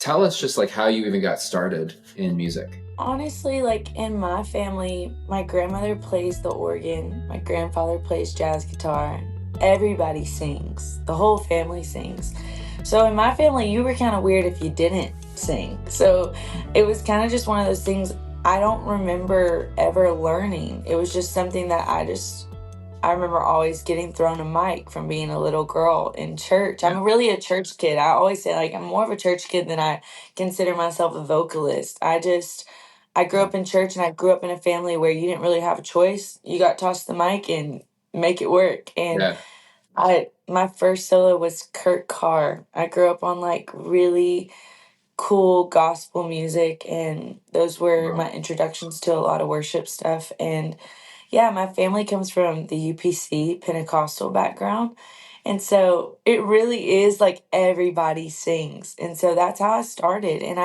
tell us just like how you even got started in music. Honestly, like in my family, my grandmother plays the organ, my grandfather plays jazz guitar. Everybody sings, the whole family sings. So in my family, you were kind of weird if you didn't sing. So it was kind of just one of those things I don't remember ever learning. It was just something that I remember always getting thrown a mic from being a little girl in church. Yeah. I'm really a church kid. I always say like I'm more of a church kid than I consider myself a vocalist. I grew Yeah. up in church and I grew up in a family where you didn't really have a choice. You got tossed the mic and make it work. And Yeah. I my first solo was Kurt Carr. I grew up on like really cool gospel music, and those were Wow. my introductions to a lot of worship stuff. And yeah, my family comes from the UPC Pentecostal background. And so it really is like everybody sings. And so that's how I started. And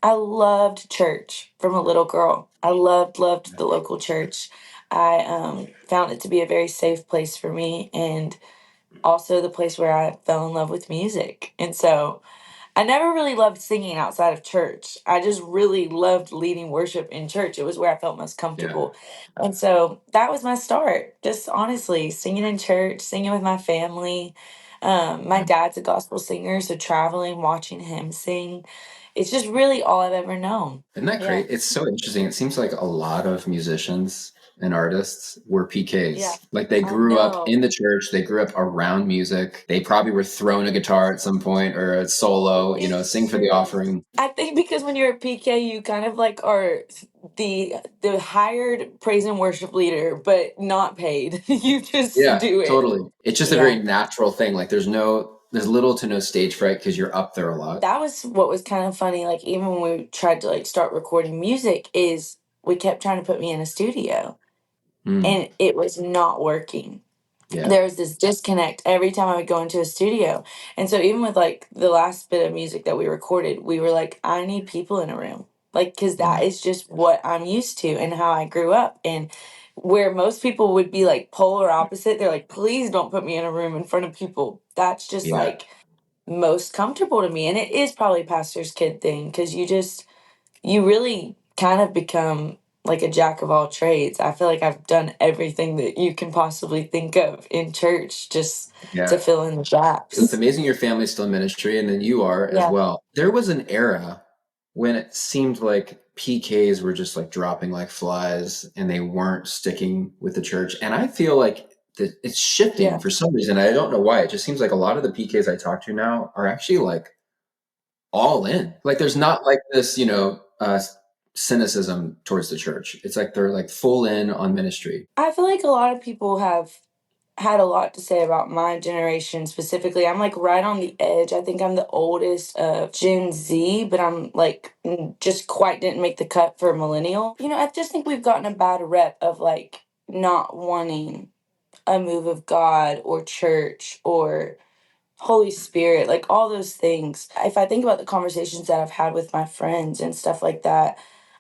I loved church from a little girl. I loved the local church. I found it to be a very safe place for me, and also the place where I fell in love with music. And so I never really loved singing outside of church. I just really loved leading worship in church. It was where I felt most Yeah. comfortable. And so that was my start. Just honestly, singing in church, singing with my family. My Yeah. dad's a gospel singer, so traveling, watching him sing, it's just really all I've ever known. Isn't that Yeah. great? It's so interesting. It seems like a lot of musicians and artists were Yeah. PKs. Like they I grew up know. in the church, they grew up around music. They probably were thrown a guitar at some point or a solo, It's sing for the true. offering. I think because when you're a PK, you kind of like are the hired praise and worship leader, but not paid. You just Yeah, do it. totally. It's just a very Yeah. natural thing. Like there's little to no stage fright because you're up there a lot. That was what was kind of funny. Like even when we tried to like start recording music, is we kept trying to put me in a studio, Mm, and it was not working. yeah. There was this disconnect every time I would go into a studio. And so even with like the last bit of music that we recorded, we were like, I need people in a room. Like, cause Yeah. that is just what I'm used to and how I grew up. And where most people would be like polar opposite, they're like, please don't put me in a room in front of people. That's just Yeah. like most comfortable to me. And it is probably pastor's kid thing. Cause you really kind of become like a jack of all trades. I feel like I've done everything that you can possibly think of in church just to Yeah. fill in the It's gaps. amazing your family's still in ministry and then you are as Yeah. well. There was an era when it seemed like PKs were just like dropping like flies and they weren't sticking with the church. And I feel like that it's shifting Yeah. for some reason. I don't know why. It just seems like a lot of the PKs I talk to now are actually like all in. Like there's not like this, cynicism towards the church. It's like they're like full in on ministry. I feel like a lot of people have had a lot to say about my generation specifically. I'm like right on the edge. I think I'm the oldest of Gen Z, but I'm like just quite didn't make the cut for millennial. I just think we've gotten a bad rep of like not wanting a move of God or church or Holy Spirit, like all those things. If I think about the conversations that I've had with my friends and stuff like that,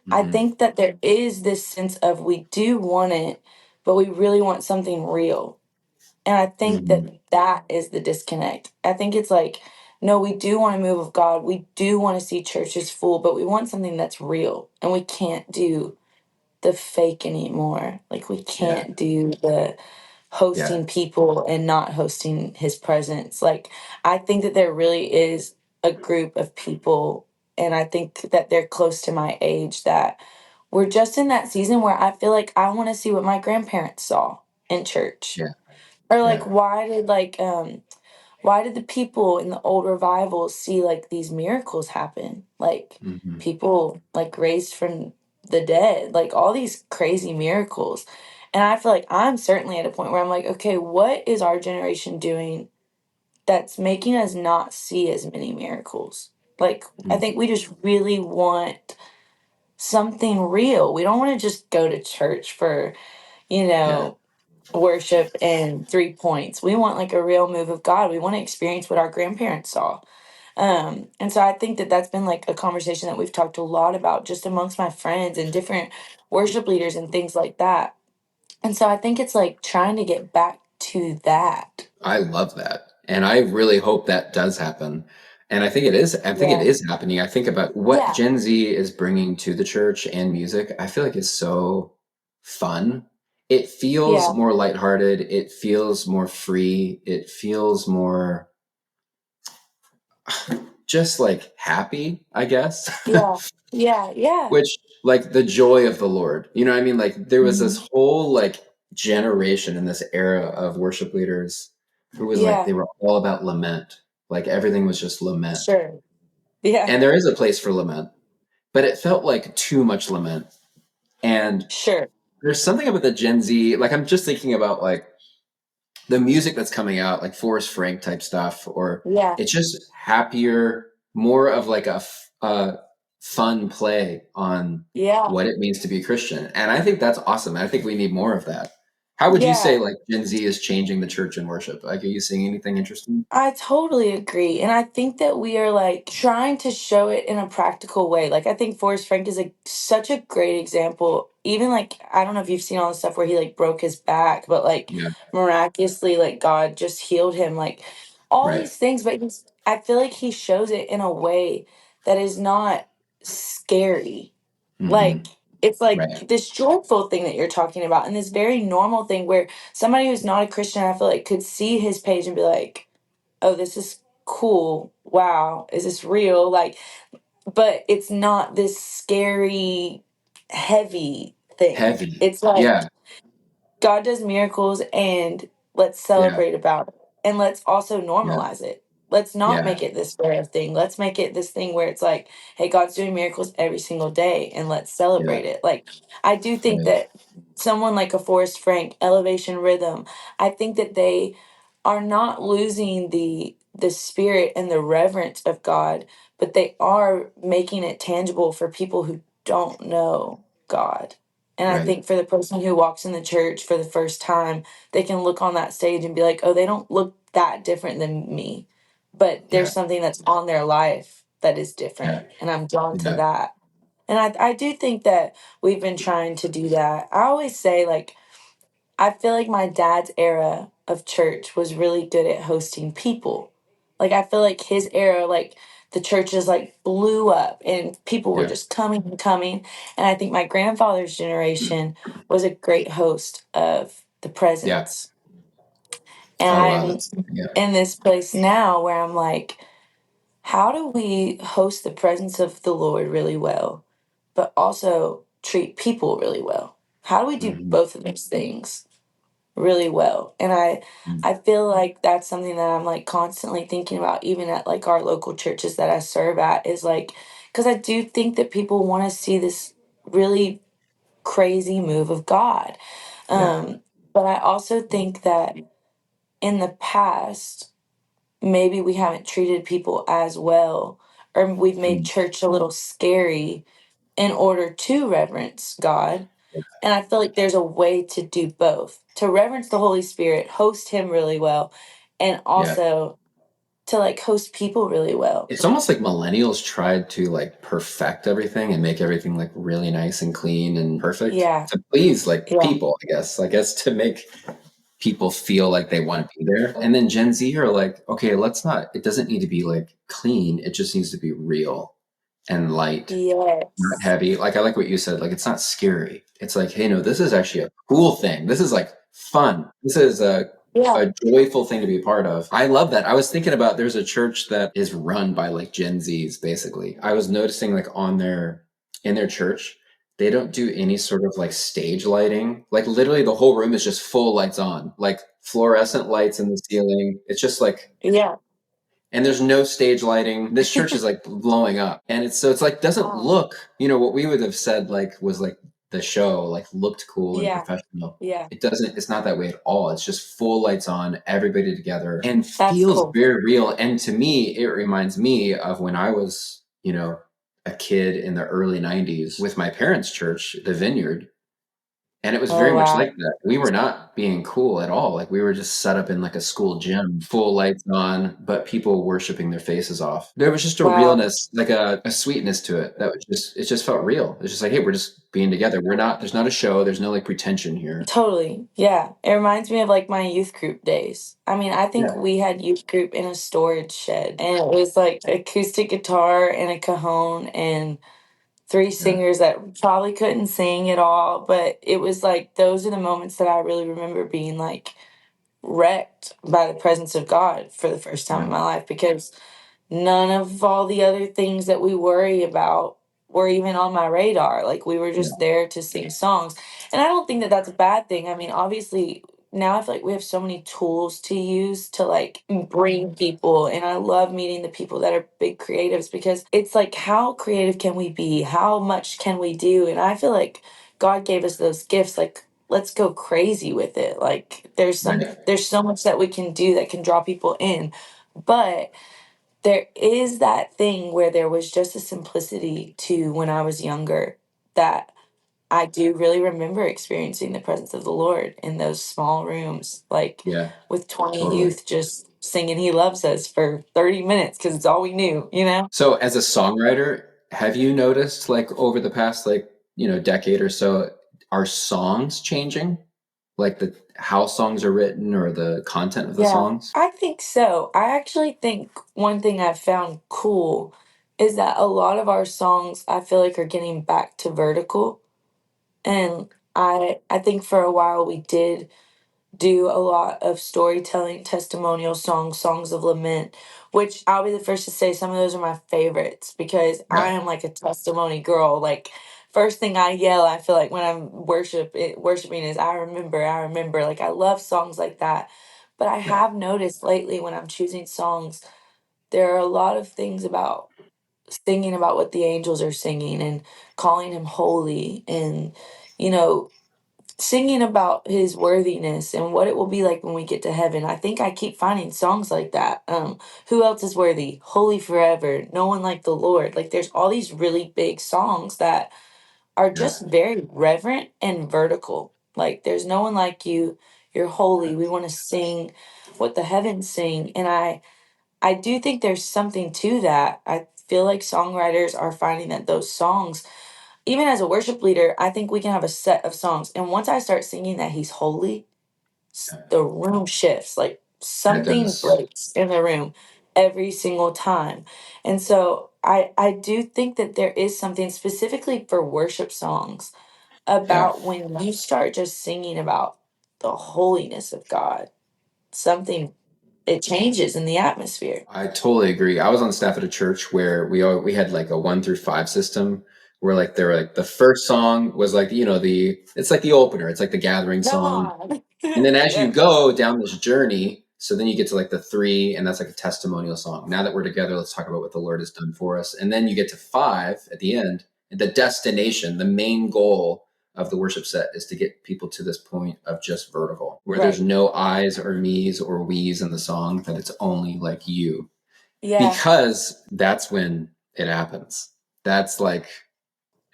I Hmm. think that there is this sense of we do want it, but we really want something real. And I think that Hmm. that is the disconnect. I think it's like, no, we do want a move of God. We do want to see churches full, but we want something that's real. And we can't do the fake anymore. Like we Yeah. can't do the Yeah. hosting people and not hosting his presence. Like I think that there really is a group of people, and I think that they're close to my age, that we're just in that season where I feel like I want to see what my grandparents saw in church. Yeah. Or like Yeah. why did the people in the old revivals see like these miracles happen? Like Hmm. people like raised from the dead, like all these crazy miracles. And I feel like I'm certainly at a point where I'm like, okay, what is our generation doing that's making us not see as many miracles? Like, I think we just really want something real. We don't want to just go to church for, you Yeah. know, worship and 3 points. We want like a real move of God. We want to experience what our grandparents saw. And so I think that that's been like a conversation that we've talked a lot about just amongst my friends and different worship leaders and things like that. And so I think it's like trying to get back to that. I love that. And I really hope that does happen. And I think it is. I think it Yeah. is happening. I think about what Yeah. Gen Z is bringing to the church and music. I feel like it's so fun. It feels Yeah. more lighthearted. It feels more free. It feels more just like happy, I guess. Yeah. Yeah. Yeah. Which, like, the joy of the Lord. You know what I mean? Like, there was this Mhm. whole like generation in this era of worship leaders who was like Yeah. they were all about lament. Like everything was just lament. Sure. Yeah. And there is a place for lament, but it felt like too much lament. And Sure. there's something about the Gen Z, like I'm just thinking about like the music that's coming out, like Forrest Frank type stuff, or Yeah. it's just happier, more of like a fun play on Yeah. what it means to be Christian. And I think that's awesome. I think we need more of that. How would you say Yeah. like Gen Z is changing the church and worship? Like, are you seeing anything interesting? I totally agree. And I think that we are like trying to show it in a practical way. Like I think Forrest Frank is like such a great example. Even like I don't know if you've seen all the stuff where he like broke his back, but like Yeah, miraculously like God just healed him. Like all right. these things, but I feel like he shows it in a way that is not scary. Hmm. Like it's like Right. this joyful thing that you're talking about and this very normal thing where somebody who's not a Christian, I feel like could see his page and be like, oh, this is cool. Wow, is this real? Like, but it's not this scary, heavy thing. Heavy. It's like Yeah. God does miracles and let's Yeah. celebrate about it. And let's also Yeah. normalize it. Let's not Yeah. make it this rare thing. Let's make it this thing where it's like, hey, God's doing miracles every single day and let's Yeah. celebrate it. Like, I do think Right. that someone like a Forrest Frank, Elevation Rhythm, I think that they are not losing the spirit and the reverence of God, but they are making it tangible for people who don't know God. And I Right. think for the person who walks in the church for the first time, they can look on that stage and be like, oh, they don't look that different than me. But Yeah. there's something that's on their life that is Yeah. different. And I'm drawn to Yeah. that. And I do think that we've been trying to do that. I always say, like, I feel like my dad's era of church was really good at hosting people. Like I feel like his era, like the churches like blew up and people were Yeah. just coming and coming. And I think my grandfather's generation was a great host of the Yeah. presence. And Oh wow. I'm That's yeah. in this place now where I'm like, how do we host the presence of the Lord really well, but also treat people really well? How do we do Hmm. both of those things really well? And I feel like that's something that I'm like constantly thinking about even at like our local churches that I serve at is like cuz I do think that people want to see this really crazy move of God. Yeah. Um but I also think that in the past maybe we haven't treated people as well or we've made Mm. church a little scary in order to reverence God. And I feel like there's a way to do both to reverence the Holy Spirit, host Him really well, and Yeah. also to like host people really well. It's almost like millennials tried to like perfect everything and make everything like really nice and clean and perfect Yeah, to please like yeah, people, I guess. I guess to make people feel like they want to be there. And then Gen Z are like, okay, let's not, it doesn't need to be like clean. It just needs to be real and light, not yes, heavy. Like I like what you said, like it's not scary. It's like, hey, no, this is actually a cool thing. This is like fun. This is yeah, a joyful thing to be a part of. I love that. I was thinking about there's a church that is run by like Gen Zs basically. I was noticing like on their in their church, they don't do any sort of like stage lighting. Like literally the whole room is just full lights on, like fluorescent lights in the ceiling. It's just like yeah. and there's no stage lighting. This church is like blowing up. And it's so it's like doesn't Wow. look, what we would have said like was like the show like looked cool and Yeah, professional. yeah. It doesn't, it's not that way at all. It's just full lights on, everybody together and That's feels cool. very real. And to me, it reminds me of when I was, a kid in the early 90s with my parents' church, the Vineyard, And it was very Oh, much wow. like that. We were not being cool at all. Like we were just set up in like a school gym, full lights on, but people worshiping their faces off. There was just a Wow. realness, like a sweetness to it that was just it just felt real. It's just like, hey, we're just being together. We're not there's not a show, there's no like pretension here. Totally. Yeah. It reminds me of like my youth group days. I mean, I think Yeah. we had youth group in a storage shed and it was like acoustic guitar and a cajon and three Yeah. singers that probably couldn't sing at all. But it was like those are the moments that I really remember being like wrecked by the presence of God for the first time Yeah. in my life because none of all the other things that we worry about were even on my radar. Like we were Yeah. just there to sing songs. And I don't think that that's a bad thing. I mean, obviously, now I feel like we have so many tools to use to like bring people. And I love meeting the people that are big creatives because it's like, how creative can we be? How much can we do? And I feel like God gave us those gifts. Like, let's go crazy with it. Like, Right. there's so much that we can do that can draw people in. But there is that thing where there was just a simplicity to when I was younger that I do really remember experiencing the presence of the Lord in those small rooms, like Yeah. with 20 Totally. youth just singing He Loves Us for 30 minutes because it's all we knew, you know? So as a songwriter, have you noticed like over the past like, decade or so, are songs changing? Like the how songs are written or the content of the Yeah, songs? I think so. I actually think one thing I've found cool is that a lot of our songs I feel like are getting back to vertical. And I think for a while we did do a lot of storytelling, testimonial songs, songs of lament, which I'll be the first to say some of those are my favorites because I Yeah. am like a testimony girl. Like first thing I yell, I feel like when I'm worshiping is I remember. Like I love songs like that. But I Yeah. have noticed lately when I'm choosing songs, there are a lot of things about singing about what the angels are singing and calling him holy and you know singing about his worthiness and what it will be like when we get to heaven. I think I keep finding songs like that. Who else is worthy? Holy forever. No one like the Lord. Like there's all these really big songs that are Yeah. just very reverent and vertical. Like there's no one like you. You're holy. We want to sing what the heavens sing. And I do think there's something to that. I feel like songwriters are finding that those songs even as a worship leader, I think we can have a set of songs. And once I start singing that he's holy, the room shifts. Like It something does. breaks in the room every single time. And so I do think that there is something specifically for worship songs Yeah. about when you start just singing about the holiness of God, something it changes in the atmosphere. I totally agree. I was on staff at a church where we had like a 1 through 5 system where like there were like the first song was like, the it's like the opener, it's like the gathering Come song. on. And then as you Yes. go down this journey, so then you get to like the 3, and that's like a testimonial song. Now that we're together, let's talk about what the Lord has done for us. And then you get to 5 at the end. The destination, the main goal of the worship set is to get people to this point of just vertical, where there's Right. no I's or me's or we's in the song, that it's only like you. Yeah. Because that's when it happens. That's like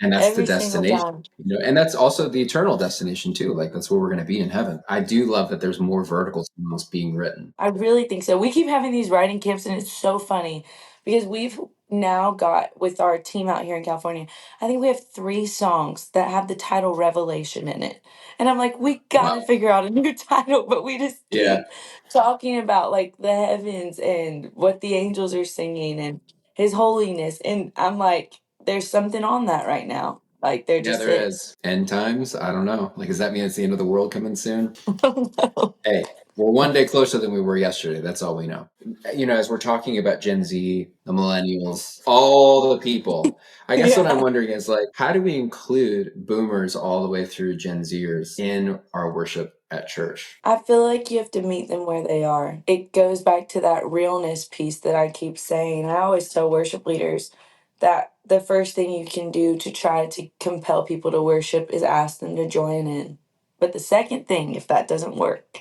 and that's the Every single destination, time. and that's also the eternal destination too. Like that's where we're going to be in heaven. I do love that there's more vertical songs being written. I really think so. We keep having these writing camps, and it's so funny because we've now got with our team out here in California. I think we have 3 songs that have the title Revelation in it. And I'm like, we Wow. gotta figure out a new title, but we just Yeah. keep talking about like the heavens and what the angels are singing and his holiness. And I'm like, there's something on that right now. Like there Yeah, just there is. is. End times? I don't know. Like, does that mean it's the end of the world coming soon? I don't know. Hey, we're one day closer than we were yesterday. That's all we know. As we're talking about Gen Z, the millennials, all the people, I guess what I'm Yeah. wondering is like, how do we include boomers all the way through Gen Zers in our worship at church? I feel like you have to meet them where they are. It goes back to that realness piece that I keep saying. I always tell worship leaders that the first thing you can do to try to compel people to worship is ask them to join in. But the second thing, if that doesn't work,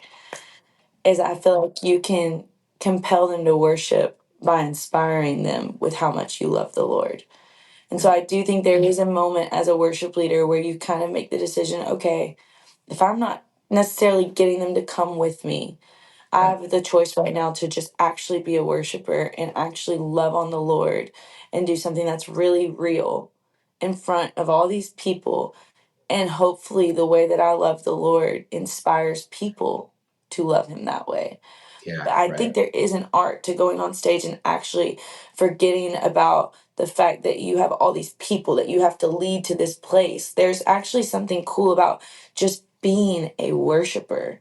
is I feel like you can compel them to worship by inspiring them with how much you love the Lord. And so Yeah. I do think there is a moment as a worship leader where you kind of make the decision, okay, if I'm not necessarily getting them to come with me, I Yeah. have the choice right now to just actually be a worshiper and actually love on the Lord and do something that's really real in front of all these people. And hopefully, the way that I love the Lord inspires people to love Him that way. Yeah. But I Right. think there is an art to going on stage and actually forgetting about the fact that you have all these people that you have to lead to this place. There's actually something cool about just being a worshiper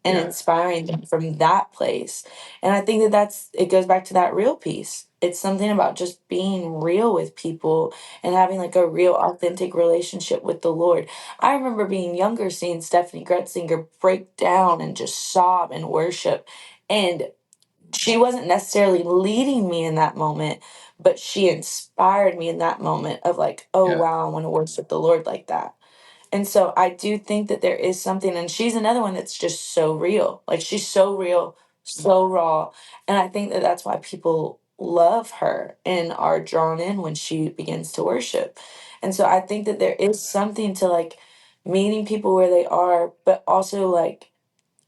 and Yeah. inspiring them from that place. And I think that it goes back to that real piece. It's something about just being real with people and having like a real authentic relationship with the Lord. I remember being younger, seeing Stephanie Gretzinger break down and just sob and worship. And she wasn't necessarily leading me in that moment, but she inspired me in that moment of like, oh, Yeah. wow, I want to worship the Lord like that. And so I do think that there is something, and she's another one that's just so real. Like she's so real, so raw. And I think that that's why people love her and are drawn in when she begins to worship. And so I think that there is something to like meeting people where they are, but also like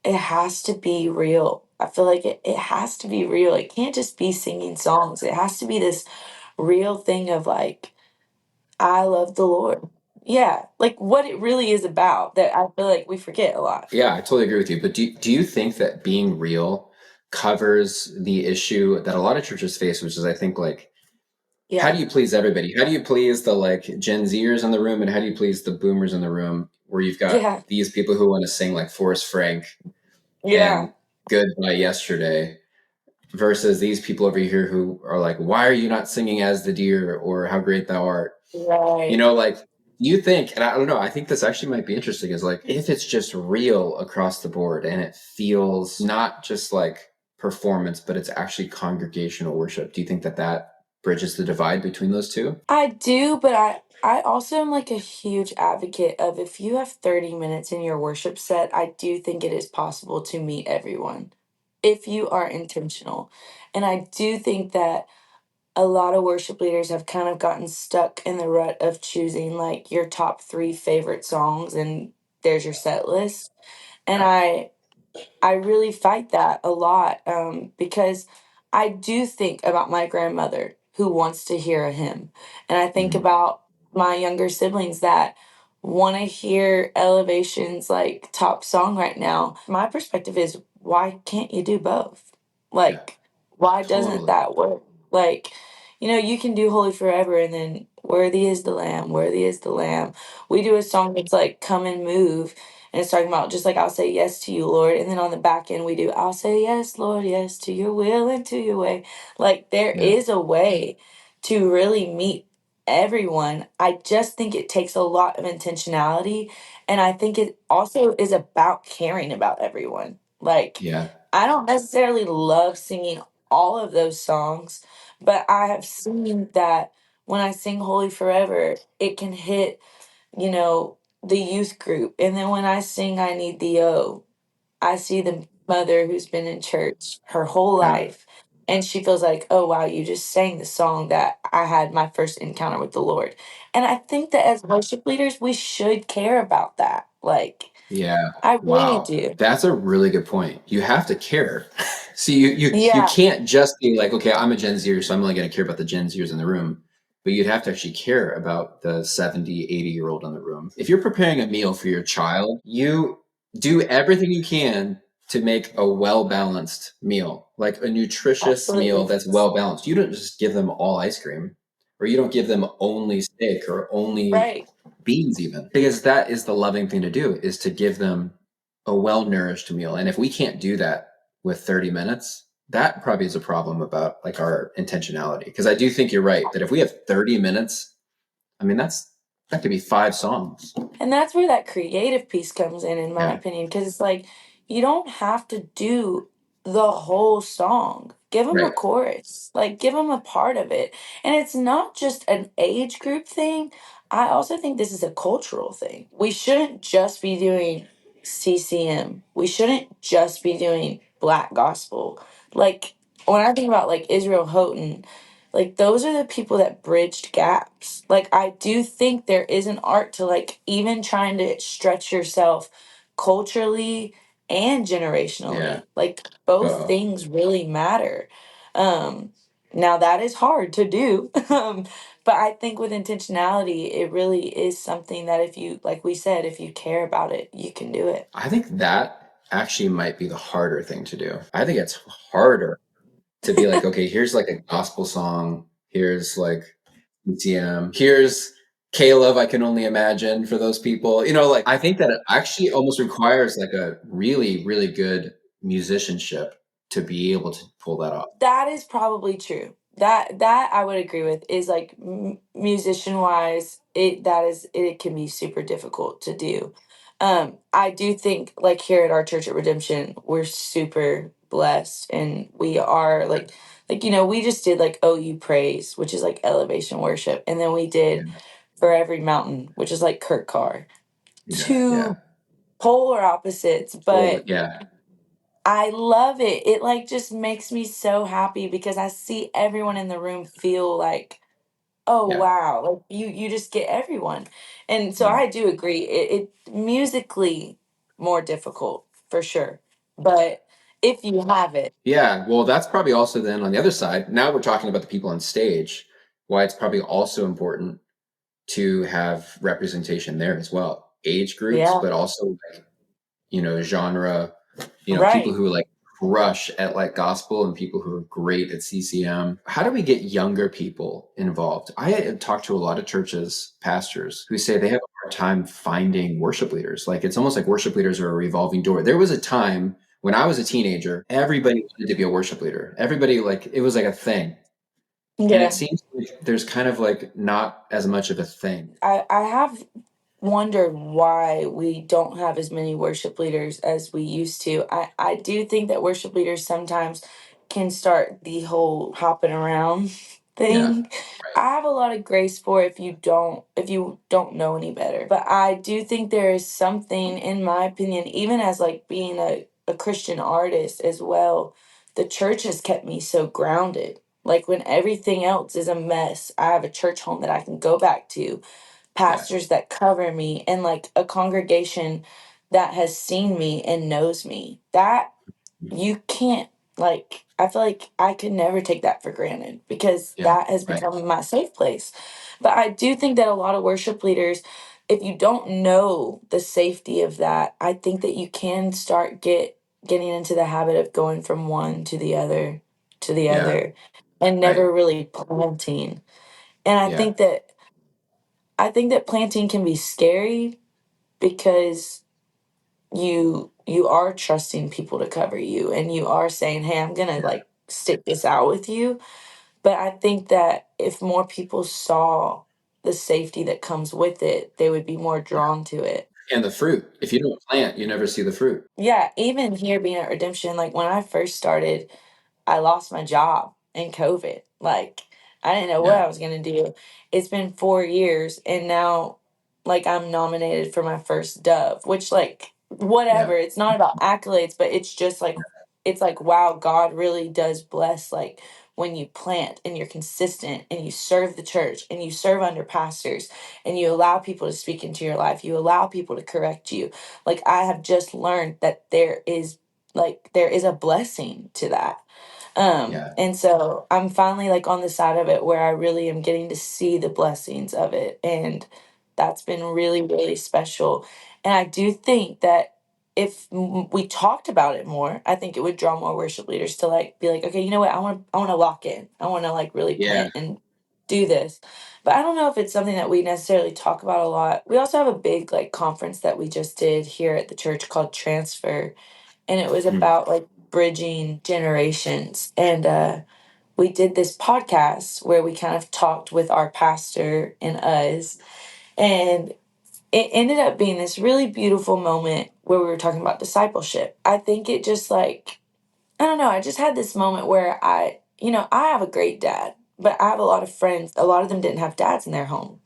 it has to be real. I feel like it has to be real. It can't just be singing songs. It has to be this real thing of like, I love the Lord. Yeah, like what it really is about that I feel like we forget a lot. Yeah, I totally agree with you. But do you think that being real covers the issue that a lot of churches face, which is I think like how Yeah. do you please everybody? How do you please the like Gen Zers in the room and how do you please the boomers in the room where you've got Yeah. these people who want to sing like Forrest Frank Yeah. and Goodbye Yesterday versus these people over here who are like, why are you not singing As the Deer or How Great Thou Art? You Right. know, like you think, and I don't know, I think this actually might be interesting is like if it's just real across the board and it feels not just like performance, but it's actually congregational worship. Do you think that that bridges the divide between those two? I do, but I also am like a huge advocate of if you have 30 minutes in your worship set, I do think it is possible to meet everyone if you are intentional. And I do think that a lot of worship leaders have kind of gotten stuck in the rut of choosing like your top 3 favorite songs and there's your set list. And Yeah. I really fight that a lot because I do think about my grandmother who wants to hear a hymn. And I think Mhm. about my younger siblings that want to hear Elevation's like top song right now. My perspective is why can't you do both? Yeah, Like, why doesn't totally. that work? Like, you can do Holy Forever and then Worthy is the Lamb, Worthy is the Lamb. We do a song that's like Come and Move and it's talking about just like I'll say yes to you, Lord. And then on the back end we do I'll say yes, Lord, yes to your will and to your way. Like there Yeah, is a way to really meet everyone. I just think it takes a lot of intentionality. And I think it also is about caring about everyone. Like yeah, I don't necessarily love singing all of those songs, but I have seen that when I sing Holy Forever, it can hit you know, the youth group. And then when I sing I Need Thee Oh, I see the mother who's been in church her whole yeah. life. And she feels like, oh, wow, you just sang the song that I had my first encounter with the Lord. And I think that as worship leaders, we should care about that. Like, Yeah. I really Wow. do. That's a really good point. You have to care. See, you Yeah, can't just be like, okay, I'm a Gen Zer, so I'm only going to care about the Gen Zers in the room. But you'd have to actually care about the 70, 80-year-old in the room. If you're preparing a meal for your child, you do everything you can to make a well-balanced meal, like a nutritious meal absolutely. that's well-balanced. You don't just give them all ice cream, or you don't give them only steak or only Right. beans even because that is the loving thing to do is to give them a well-nourished meal and if we can't do that with 30 minutes that probably is a problem about like our intentionality because I do think you're right that if we have 30 minutes I mean that could be 5 songs. And that's where that creative piece comes in my Yeah, opinion, because it's like you don't have to do the whole song. Give them a right. chorus, like give them a part of it. And it's not just an age group thing. I also think this is a cultural thing. We shouldn't just be doing CCM. We shouldn't just be doing black gospel. Like when I think about like Israel Houghton, like those are the people that bridged gaps. Like I do think there is an art to like even trying to stretch yourself culturally and Yeah. generationally. Like both Uh-oh. things really matter. Um, Now that is hard to do. But I think with intentionality, it really is something that if you, like we said, if you care about it, you can do it. I think that actually might be the harder thing to do. I think it's harder to be like, okay, here's like a gospel song, here's like ETM, here's Caleb, I Can Only Imagine for those people. You know, like I think that it actually almost requires like a really, really good musicianship to be able to pull that off. That is probably true. That I would agree with is like musician wise, it can be super difficult to do. I do think like here at our church at Redemption, we're super blessed and we are like we just did like OU praise, which is like elevation worship, and then we Yeah, did For Every Mountain, which is like Kurt Carr. yeah, yeah. Two polar opposites, Totally. but Yeah, I love it. It like just makes me so happy because I see everyone in the room feel like, oh yeah, wow, like you just get everyone. And so yeah. I do agree. It musically more difficult for sure. But if you have it, Yeah, well, that's probably also then on the other side. Now we're talking about the people on stage, why it's probably also important to have representation there as well. Age groups, yeah, but also like, genre, people right. who like crush at like gospel and people who are great at CCM. How do we get younger people involved? I have talked to a lot of churches, pastors who say they have a hard time finding worship leaders. Like it's almost like worship leaders are a revolving door. There was a time when I was a teenager, everybody wanted to be a worship leader. Everybody like it was like a thing. And it Yeah. seems like there's kind of like not as much of a thing. I have wondered why we don't have as many worship leaders as we used to. I do think that worship leaders sometimes can start the whole hopping around Yeah, thing. right. I have a lot of grace for if you don't know any better. But I do think there is something, in my opinion, even as like being a Christian artist as well, the church has kept me so grounded. Like when everything else is a mess, I have a church home that I can go back to, Yeah. pastors that cover me, and like a congregation that has seen me and knows me. That you can't, like I feel like I could never take that for granted because Yeah. that has Right. become my safe place. But I do think that a lot of worship leaders, if you don't know the safety of that, I think that you can start getting into the habit of going from one to the Yeah. other and Right. never really planting. And Yeah. I think that planting can be scary because you are trusting people to cover you and you are saying, "Hey, I'm going to like stick this out with you." But I think that if more people saw the safety that comes with it, they would be more drawn to it. And the fruit. If you don't plant, you never see the fruit. Yeah, even here being at Redemption, like when I first started, I lost my job in COVID. Like, I didn't know what Yeah. I was going to do. It's been 4 years, and now, like, I'm nominated for my first Dove, which, like, Yeah. whatever. It's not about accolades, but it's like, wow, God really does bless, like, when you plant and you're consistent and you serve the church and you serve under pastors and you allow people to speak into your life, you allow people to correct you. Like, I have just learned that there is a blessing to that. Yeah. And so I'm finally like on the side of it where I really am getting to see the blessings of it. And that's been really, really special. And I do think that if we talked about it more, I think it would draw more worship leaders to like be like, okay, you know what? I want to lock in. I want to like really Yeah. plant and do this. But I don't know if it's something that we necessarily talk about a lot. We also have a big like conference that we just did here at the church called Transfer, and it was Mm. about like bridging generations. And we did this podcast where we kind of talked with our pastor and us, and it ended up being this really beautiful moment where we were talking about discipleship. I think it just like, I don't know, I just had this moment where I have a great dad, but I have a lot of friends, a lot of them didn't have dads in their home.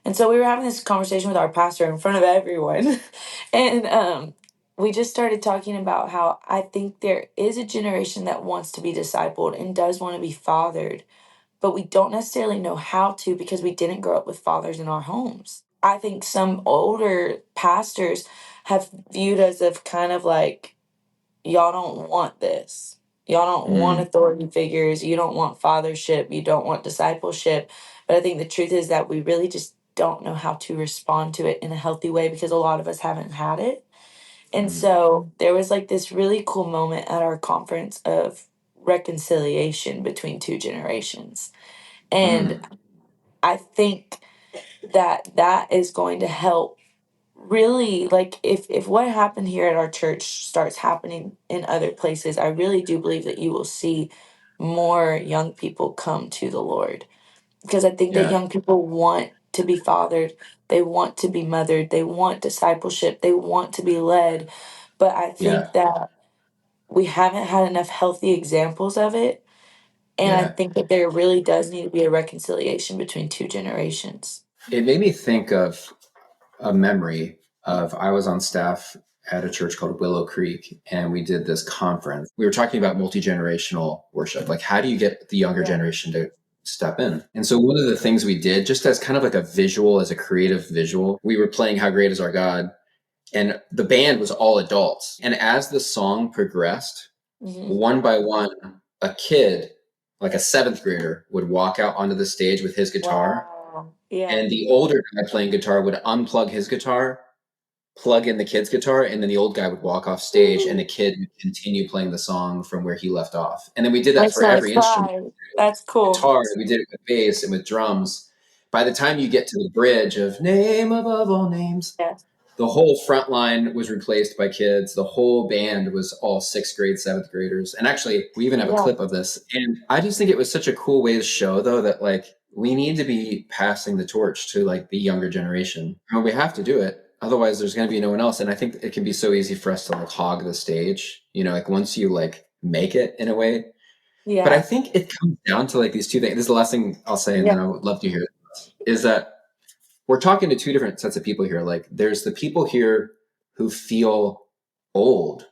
And so we were having this conversation with our pastor in front of everyone. And we just started talking about how I think there is a generation that wants to be discipled and does want to be fathered, but we don't necessarily know how to because we didn't grow up with fathers in our homes. I think some older pastors have viewed us of kind of like, y'all don't want this. Y'all don't want Mm, authority figures. You don't want fathership. You don't want discipleship. But I think the truth is that we really just don't know how to respond to it in a healthy way because a lot of us haven't had it. And mm, so there was like this really cool moment at our conference of reconciliation between two generations. And mm. I think that that is going to help really, like, if what happened here at our church starts happening in other places, I really do believe that you will see more young people come to the Lord, because I think that Yeah, young people want to be fathered, they want to be mothered, they want discipleship, they want to be led. But I yeah, think that we haven't had enough healthy examples of it. And I yeah. think that there really does need to be a reconciliation between two generations. It made me think of a memory of I was on staff at a church called Willow Creek, and we did this conference. We were talking about multi-generational worship. Like, how do you get the younger Yeah. generation to step in? And so one of the things we did, just as kind of like a visual, as a creative visual, we were playing How Great Is Our God, and the band was all adults. And as the song progressed, Hmm. one by one, a kid, like a seventh grader, would walk out onto the stage with his guitar, Wow. Yeah. and the older guy playing guitar would unplug his guitar, plug in the kid's guitar, and then the old guy would walk off stage, and the Ooh, kid would continue playing the song from where he left off. And then we did that makes for me want to every instrument. cry. That's cool. Guitar, we did it with bass and with drums. By the time you get to the bridge of "Name Above All Names," Yeah. the whole front line was replaced by kids. The whole band was all sixth grade, seventh graders. And actually, we even have a Yeah. clip of this. And I just think it was such a cool way to show, though, that like we need to be passing the torch to like the younger generation. And we have to do it. Otherwise, there's going to be no one else. And I think it can be so easy for us to like hog the stage, like once you like make it in a way. But I Yeah. think it comes down to like these two things. This is the last thing I'll say, and then Yeah. I would love to hear it, is that we're talking to two different sets of people here. Like, there's the people here who feel old.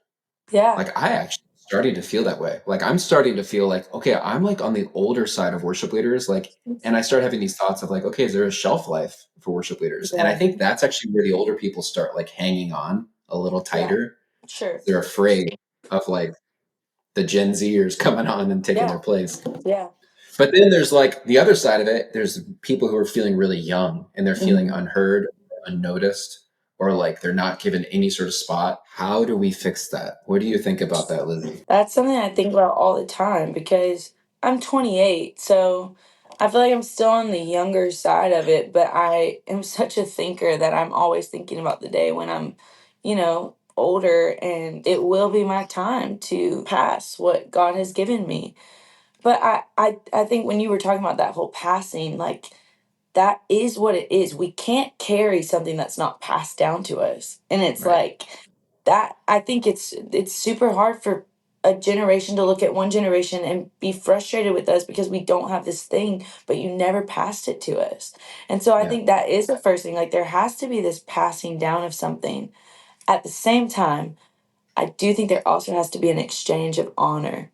Yeah. Like, I actually starting to feel that way. Like, I'm starting to feel like, okay, I'm like on the older side of worship leaders. Like, and I start having these thoughts of like, okay, is there a shelf life for worship leaders? And I Yeah. think that's actually where the older people start like hanging on a little Yeah. tighter. Sure. They're afraid of like the Gen Zers coming on and taking their Yeah. place. Yeah. But then there's like the other side of it. There's people who are feeling really young and they're feeling Mhm. unheard, unnoticed, or like they're not given any sort of spot. How do we fix that? What do you think about that, Lizzie? That's something I think about all the time because I'm 28, so I feel like I'm still on the younger side of it, but I am such a thinker that I'm always thinking about the day when I'm, older, and it will be my time to pass what God has given me. But I think when you were talking about that whole passing, like, that is what it is. We can't carry something that's not passed down to us. And it's Right. like that. I think it's super hard for a generation to look at one generation and be frustrated with us because we don't have this thing, but you never passed it to us. And so I Yeah. think that is the first thing. Like, there has to be this passing down of something. At the same time, I do think there also has to be an exchange of honor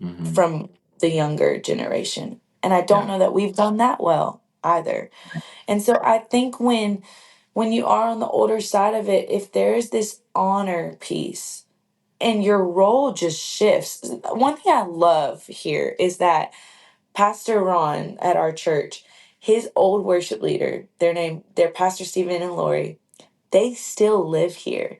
Hmm. from the younger generation. And I don't Yeah. know that we've done that well either. And so I think when you are on the older side of it, if there's this honor piece and your role just shifts. One thing I love here is that Pastor Ron at our church, his old worship leader, they're Pastor Stephen and Lori, they still live here.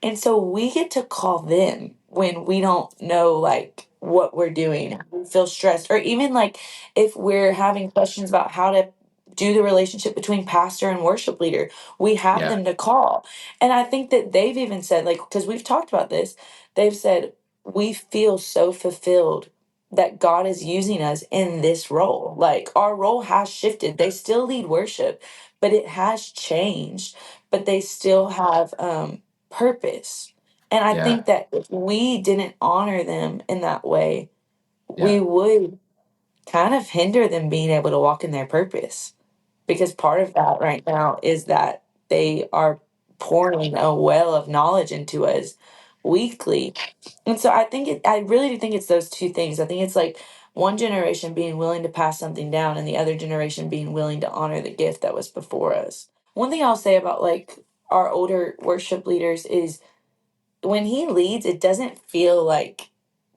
And so we get to call them when we don't know like what we're doing, we feel stressed, or even like if we're having questions about how to do the relationship between pastor and worship leader, we have Yeah. them to call. And I think that they've even said, like, because we've talked about this, they've said, we feel so fulfilled that God is using us in this role. Like, our role has shifted. They still lead worship, but it has changed, but they still have purpose. And I Yeah. think that if we didn't honor them in that way, we Yeah. would kind of hinder them being able to walk in their purpose. Because part of that right now is that they are pouring a well of knowledge into us weekly. And so I really do think it's those two things. I think it's like one generation being willing to pass something down and the other generation being willing to honor the gift that was before us. one thing I'll say about like our older worship leaders is when he leads, it doesn't feel like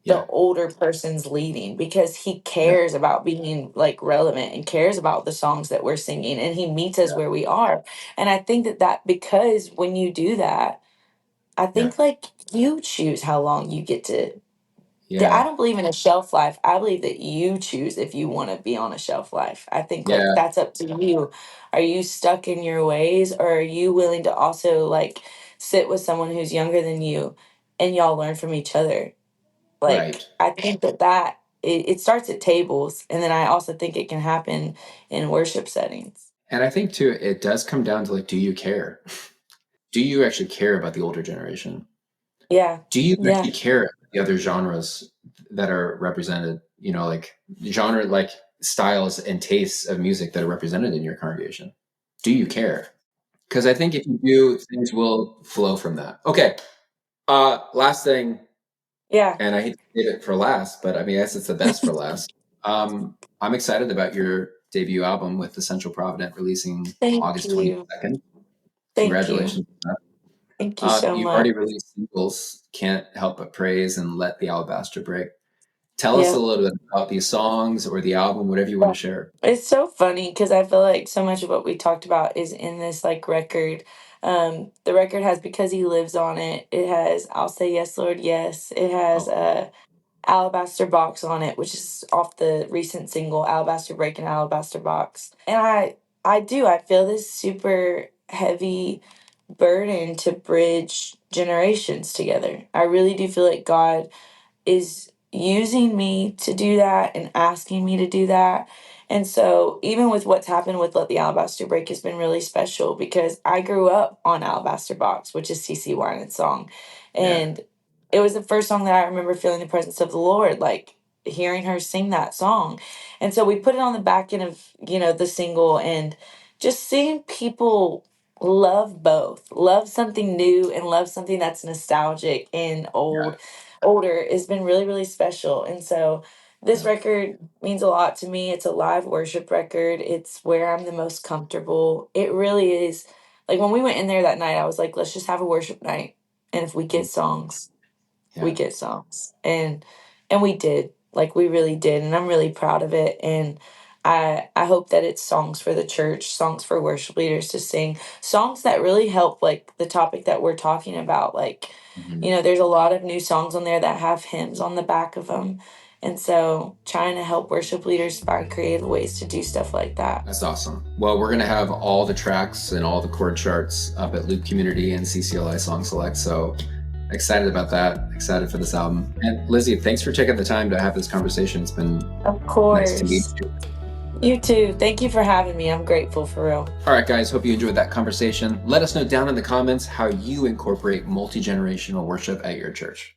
the Yeah. older person's leading because he Yeah. cares about being like relevant and cares about the songs that we're singing and he meets us Yeah. where we are. And I think that because when you do that, I Yeah. think like you choose how long you get to. I Yeah. don't believe in a shelf life. I believe that you choose if you want to be on a shelf life. I think like Yeah. that's up to you. Are you stuck in your ways or are you willing to also like sit with someone who's younger than you and y'all learn from each other? Like Right. I think that it starts at tables and then I also think it can happen in worship settings. And I think too, it does come down to like, do you care? Do you actually care about the older generation? Yeah. Do you Yeah. actually care about the other genres that are represented? You know, like genre, like styles and tastes of music that are represented in your congregation. Do you care? Because I think if you do, things will flow from that. Okay. Last thing, Yeah. and I hate to save it for last, but I mean, I guess it's the best for last. I'm excited about your debut album with the Central Provident releasing Thank August you. 22nd. Thank you. Congratulations on Thank you that. so You've already much. released singles, Can't Help But Praise and Let the Alabaster Break. Tell us a Yeah. little bit about these songs or the album, whatever you want Yeah. to share. It's so funny because I feel like so much of what we talked about is in this like record. The record has Because He Lives on it. It has I'll Say Yes, Lord, Yes. It has Oh, Alabaster Box on it, which is off the recent single Alabaster Break and Alabaster Box. And I feel this super heavy burden to bridge generations together. I really do feel like God is using me to do that and asking me to do that. And so, even with what's happened with Let the Alabaster Break, has been really special because I grew up on Alabaster Box, which is CC Winans song. yeah, And it was the first song that I remember feeling the presence of the Lord, like hearing her sing that song. And so, we put it on the back end of, the single and just seeing people love both, love something new and love something that's nostalgic and yeah, older has been really, really special. And so this yeah. record means a lot to me. It's a live worship record. It's where I'm the most comfortable. It really is. Like when we went in there that night, I was like, let's just have a worship night. And if we Mhm. get songs, we Yeah. get songs. And we did. Like we really did. And I'm really proud of it. And I hope that it's songs for the church, songs for worship leaders to sing, songs that really help like the topic that we're talking about. Like, Mhm. there's a lot of new songs on there that have hymns on the back of them. And so trying to help worship leaders find creative ways to do stuff like that. That's awesome. Well, we're going to have all the tracks and all the chord charts up at Loop Community and CCLI Song Select. So excited about that. Excited for this album. And Lizzie, thanks for taking the time to have this conversation. It's been Of nice to meet course. you. You too. Thank you for having me. I'm grateful for real. All right, guys, hope you enjoyed that conversation. Let us know down in the comments how you incorporate multi generational worship at your church.